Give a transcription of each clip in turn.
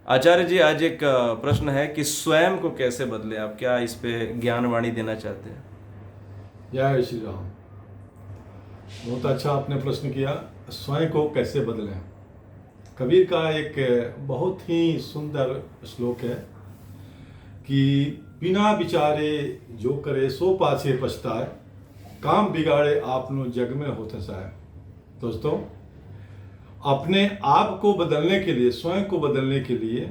आचार्य जी, आज एक प्रश्न है कि स्वयं को कैसे बदले। आप क्या इस पे ज्ञान वाणी देना चाहते हैं? जय श्री राम। बहुत अच्छा आपने प्रश्न किया। स्वयं को कैसे बदलें। कबीर का एक बहुत ही सुंदर श्लोक है कि बिना विचारे जो करे सो पाछे पछताए, काम बिगाड़े आपनो जग में होते साए। दोस्तों, अपने आप को बदलने के लिए, स्वयं को बदलने के लिए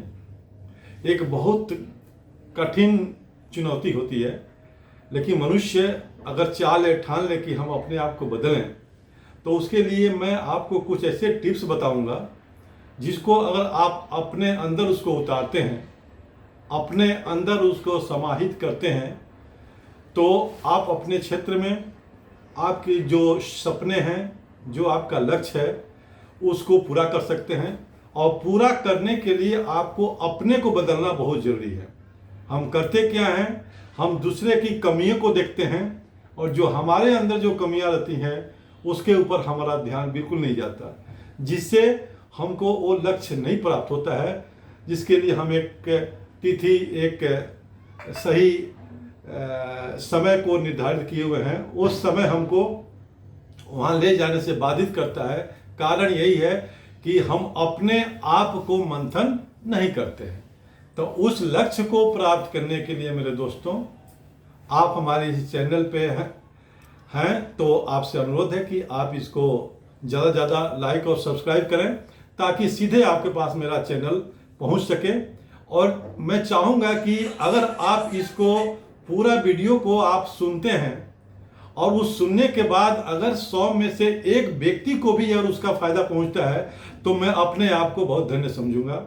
एक बहुत कठिन चुनौती होती है। लेकिन मनुष्य अगर चाह ले, ठान ले कि हम अपने आप को बदलें, तो उसके लिए मैं आपको कुछ ऐसे टिप्स बताऊंगा जिसको अगर आप अपने अंदर उसको उतारते हैं, अपने अंदर उसको समाहित करते हैं, तो आप अपने क्षेत्र में आपके जो सपने हैं, जो आपका लक्ष्य है, उसको पूरा कर सकते हैं। और पूरा करने के लिए आपको अपने को बदलना बहुत ज़रूरी है। हम करते क्या हैं, हम दूसरे की कमियों को देखते हैं और जो हमारे अंदर जो कमियां रहती हैं उसके ऊपर हमारा ध्यान बिल्कुल नहीं जाता, जिससे हमको वो लक्ष्य नहीं प्राप्त होता है जिसके लिए हम एक तिथि, एक सही समय को निर्धारित किए हुए हैं। उस समय हमको वहाँ ले जाने से बाधित करता है। कारण यही है कि हम अपने आप को मंथन नहीं करते हैं। तो उस लक्ष्य को प्राप्त करने के लिए मेरे दोस्तों, आप हमारे इस चैनल पे हैं तो आपसे अनुरोध है कि आप इसको ज़्यादा से ज़्यादा लाइक और सब्सक्राइब करें, ताकि सीधे आपके पास मेरा चैनल पहुंच सके। और मैं चाहूँगा कि अगर आप इसको पूरा वीडियो को आप सुनते हैं और उस सुनने के बाद अगर 100 में से एक व्यक्ति को भी अगर उसका फायदा पहुंचता है, तो मैं अपने आप को बहुत धन्य समझूंगा।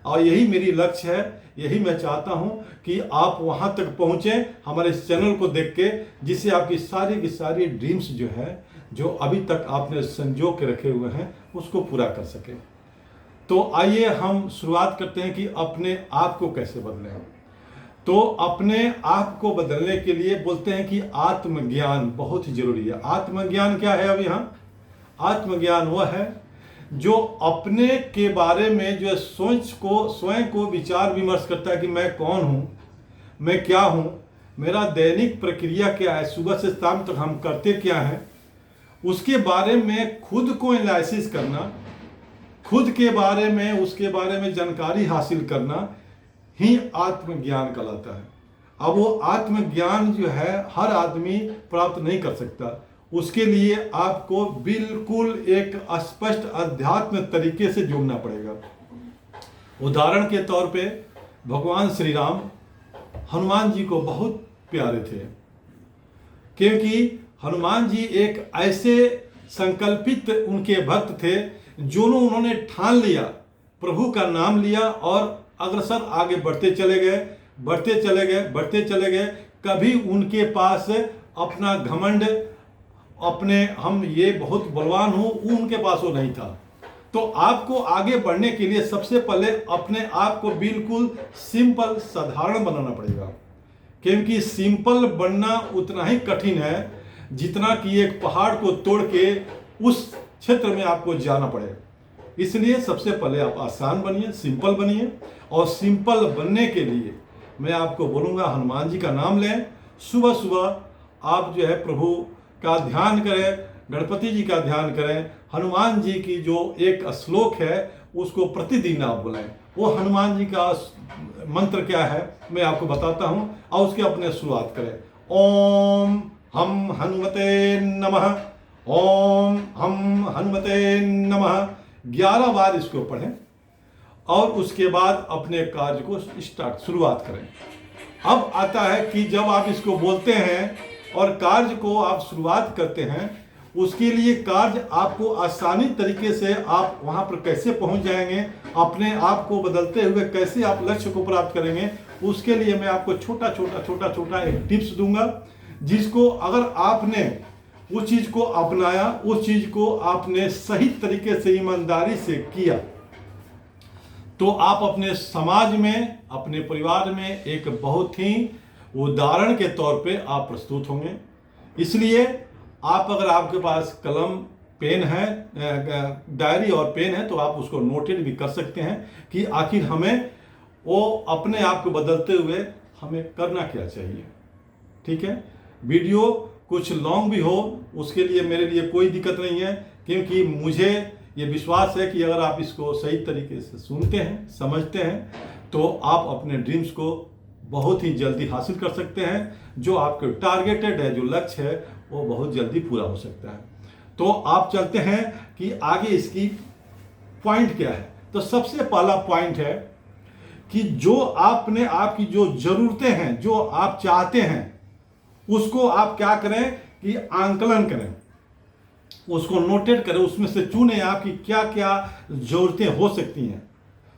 और यही मेरी लक्ष्य है, यही मैं चाहता हूं कि आप वहां तक पहुंचें हमारे इस चैनल को देख के, जिससे आपकी सारी की सारी ड्रीम्स जो है, जो अभी तक आपने संजो के रखे हुए हैं, उसको पूरा कर सके। तो आइए हम शुरुआत करते हैं कि अपने आप को कैसे बदलें। तो अपने आप को बदलने के लिए बोलते हैं कि आत्मज्ञान बहुत ही जरूरी है। आत्मज्ञान क्या है? अब यहाँ आत्मज्ञान वह है जो अपने के बारे में जो स्वयं को विचार विमर्श करता है कि मैं कौन हूँ, मैं क्या हूँ, मेरा दैनिक प्रक्रिया क्या है, सुबह से शाम तक हम करते क्या हैं, उसके बारे में खुद को एनालिसिस करना, खुद के बारे में, उसके बारे में जानकारी हासिल करना ही आत्मज्ञान कहलाता है। अब वो आत्मज्ञान जो है हर आदमी प्राप्त नहीं कर सकता। उसके लिए आपको बिल्कुल एक स्पष्ट अध्यात्म तरीके से जुड़ना पड़ेगा। उदाहरण के तौर पे भगवान श्री राम हनुमान जी को बहुत प्यारे थे, क्योंकि हनुमान जी एक ऐसे संकल्पित उनके भक्त थे जो उन्होंने ठान लिया, प्रभु का नाम लिया और अग्रसर आगे बढ़ते चले गए, बढ़ते चले गए, बढ़ते चले गए। कभी उनके पास अपना घमंड, अपने हम ये बहुत बलवान हूँ, उनके पास वो नहीं था। तो आपको आगे बढ़ने के लिए सबसे पहले अपने आप को बिल्कुल सिंपल, साधारण बनाना पड़ेगा। क्योंकि सिंपल बनना उतना ही कठिन है जितना कि एक पहाड़ को तोड़ के उस क्षेत्र में आपको जाना पड़े। इसलिए सबसे पहले आप आसान बनिए, सिंपल बनिए। और सिंपल बनने के लिए मैं आपको बोलूँगा, हनुमान जी का नाम लें। सुबह सुबह आप जो है प्रभु का ध्यान करें, गणपति जी का ध्यान करें। हनुमान जी की जो एक श्लोक है उसको प्रतिदिन आप बोलें। वो हनुमान जी का मंत्र क्या है मैं आपको बताता हूँ, और उसके अपने शुरुआत करें। ओम हम हनुमते नमः, ओम हम हनुमते नमः। 11 बार इसको पढ़ें और उसके बाद अपने कार्य को शुरुआत करें। अब आता है कि जब आप इसको बोलते हैं और कार्य को आप शुरुआत करते हैं, उसके लिए कार्य आपको आसानी तरीके से आप वहां पर कैसे पहुंच जाएंगे, अपने आप को बदलते हुए कैसे आप लक्ष्य को प्राप्त करेंगे, उसके लिए मैं आपको छोटा छोटा एक टिप्स दूंगा, जिसको अगर आपने उस चीज को अपनाया, उस चीज को आपने सही तरीके से ईमानदारी से किया, तो आप अपने समाज में, अपने परिवार में एक बहुत ही उदाहरण के तौर पे आप प्रस्तुत होंगे। इसलिए आप, अगर आपके पास कलम पेन है, डायरी और पेन है, तो आप उसको नोटेड भी कर सकते हैं कि आखिर हमें वो अपने आप को बदलते हुए हमें करना क्या चाहिए। ठीक है, वीडियो कुछ लॉन्ग भी हो उसके लिए मेरे लिए कोई दिक्कत नहीं है, क्योंकि मुझे ये विश्वास है कि अगर आप इसको सही तरीके से सुनते हैं, समझते हैं, तो आप अपने ड्रीम्स को बहुत ही जल्दी हासिल कर सकते हैं। जो आपके टारगेटेड है, जो लक्ष्य है, वो बहुत जल्दी पूरा हो सकता है। तो आप चलते हैं कि आगे इसकी पॉइंट क्या है। तो सबसे पहला पॉइंट है कि जो आपने आपकी जो जरूरतें हैं, जो आप चाहते हैं, उसको आप क्या करें कि आंकलन करें, उसको नोटेट करें, उसमें से चुनें आपकी क्या क्या जरूरतें हो सकती हैं।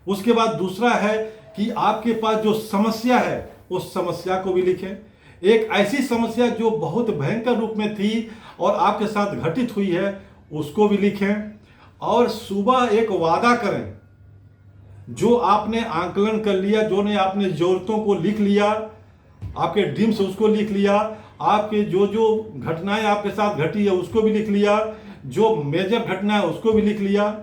उसके बाद दूसरा है कि आपके पास जो समस्या है उस समस्या को भी लिखें। एक ऐसी समस्या जो बहुत भयंकर रूप में थी और आपके साथ घटित हुई है उसको भी लिखें। और सुबह एक वादा करें, जो आपने आंकलन कर लिया, जो ने आपने जरूरतों को लिख लिया, आपके ड्रीम्स उसको लिख लिया, आपके जो जो घटनाएं आपके साथ घटी है उसको भी लिख लिया, जो मेजर घटना है उसको भी लिख लिया।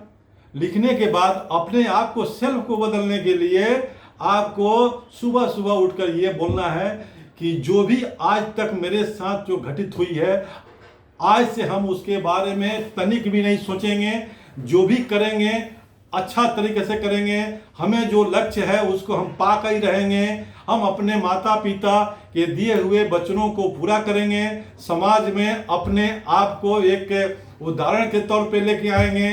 लिखने के बाद अपने आप को, सेल्फ को बदलने के लिए आपको सुबह सुबह उठकर ये बोलना है कि जो भी आज तक मेरे साथ जो घटित हुई है, आज से हम उसके बारे में तनिक भी नहीं सोचेंगे। जो भी करेंगे अच्छा तरीके से करेंगे। हमें जो लक्ष्य है उसको हम पा कर ही रहेंगे। हम अपने माता पिता के दिए हुए वचनों को पूरा करेंगे। समाज में अपने आप को एक उदाहरण के तौर पे लेके आएंगे।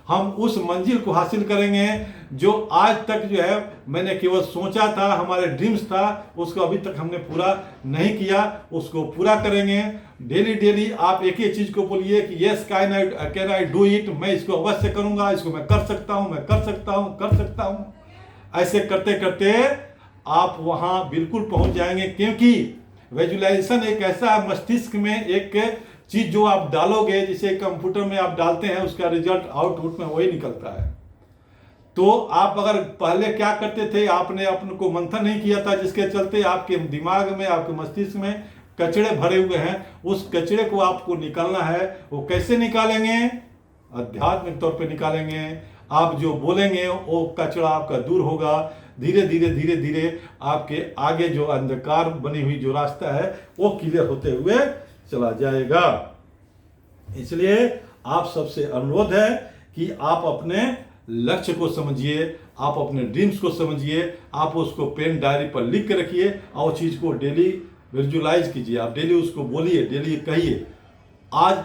हम उस मंजिल को हासिल करेंगे जो आज तक जो है मैंने केवल सोचा था, हमारे ड्रीम्स था, उसको अभी तक हमने पूरा नहीं किया, उसको पूरा करेंगे। डेली डेली आप एक ही चीज को बोलिए कि yes can I do it, मैं इसको अवश्य करूंगा, इसको मैं कर सकता हूं, मैं कर सकता हूं, कर सकता हूं। ऐसे करते करते आप वहां बिल्कुल पहुंच जाएंगे, क्योंकि विजुअलाइजेशन एक ऐसा मस्तिष्क में एक चीज जो आप डालोगे, जिसे कंप्यूटर में आप डालते हैं, उसका रिजल्ट आउटपुट में वही निकलता है। तो आप अगर पहले क्या करते थे, आपने अपने को मंथन नहीं किया था, जिसके चलते आपके दिमाग में, आपके मस्तिष्क में कचड़े भरे हुए हैं, उस कचड़े को आपको निकालना है। वो कैसे निकालेंगे? आध्यात्मिक तौर पे निकालेंगे। आप जो बोलेंगे वो कचड़ा आपका दूर होगा। धीरे धीरे धीरे धीरे आपके आगे जो अंधकार बनी हुई जो रास्ता है वो क्लियर होते हुए चला जाएगा। इसलिए आप सबसे अनुरोध है कि आप अपने लक्ष्य को समझिए, आप अपने ड्रीम्स को समझिए, आप उसको पेन डायरी पर लिख के रखिए और चीज को डेली विजुअलाइज कीजिए। आप डेली उसको बोलिए, डेली कहिए। आज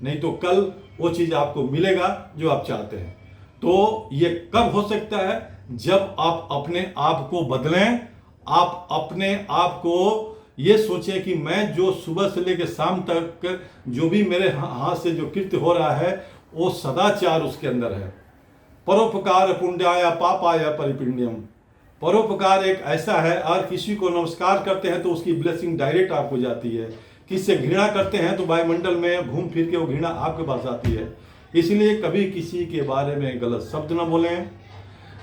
नहीं तो कल वो चीज आपको मिलेगा जो आप चाहते हैं। तो ये कब हो सकता है? जब आप अपने आप को बदलें। आप अपने आप को ये सोचें कि मैं जो सुबह से लेकर शाम तक जो भी मेरे हाथ से जो कृत्य हो रहा है वो सदाचार उसके अंदर है। परोपकार पुण्याय पापाय परिपुण्यम। परोपकार एक ऐसा है, अगर किसी को नमस्कार करते हैं तो उसकी ब्लेसिंग डायरेक्ट आपको जाती है। किसी से घृणा करते हैं तो वायुमंडल में घूम फिर के वो घृणा आपके पास आती है। इसलिए कभी किसी के बारे में गलत शब्द न बोलें,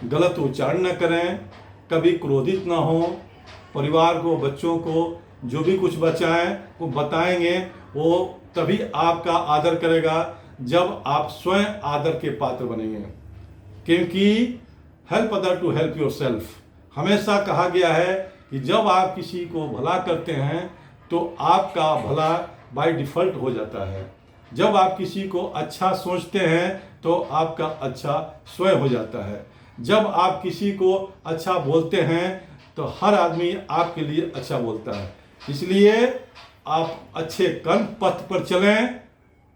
गलत उच्चारण न करें, कभी क्रोधित न हो। परिवार को, बच्चों को जो भी कुछ बचाएं वो बताएंगे, वो तभी आपका आदर करेगा जब आप स्वयं आदर के पात्र बनेंगे। क्योंकि help other to help yourself. हमेशा कहा गया है कि जब आप किसी को भला करते हैं तो आपका भला बाय डिफॉल्ट हो जाता है। जब आप किसी को अच्छा सोचते हैं तो आपका अच्छा स्वयं हो जाता है। जब आप किसी को अच्छा बोलते हैं तो हर आदमी आपके लिए अच्छा बोलता है। इसलिए आप अच्छे कर्म पथ पर चलें,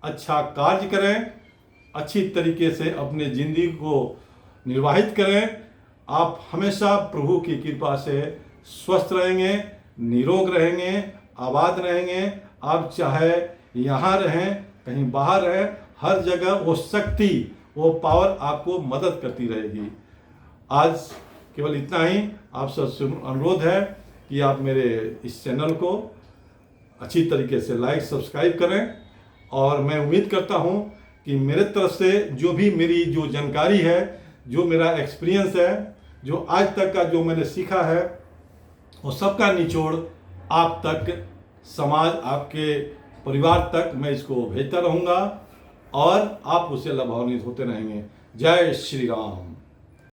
अच्छा कार्य करें, अच्छी तरीके से अपने जिंदगी को निर्वाहित करें। आप हमेशा प्रभु की कृपा से स्वस्थ रहेंगे, निरोग रहेंगे, आबाद रहेंगे। आप चाहे यहाँ रहें, कहीं बाहर रहें, हर जगह वो शक्ति, वो पावर आपको मदद करती रहेगी। आज केवल इतना ही आप सबसे अनुरोध है कि आप मेरे इस चैनल को अच्छी तरीके से लाइक सब्सक्राइब करें। और मैं उम्मीद करता हूं कि मेरे तरफ से जो भी मेरी जो जानकारी है, जो मेरा एक्सपीरियंस है, जो आज तक का जो मैंने सीखा है, वो सबका निचोड़ आप तक, समाज, आपके परिवार तक मैं इसको भेजता रहूँगा और आप उससे लाभान्वित होते रहेंगे। जय श्री राम।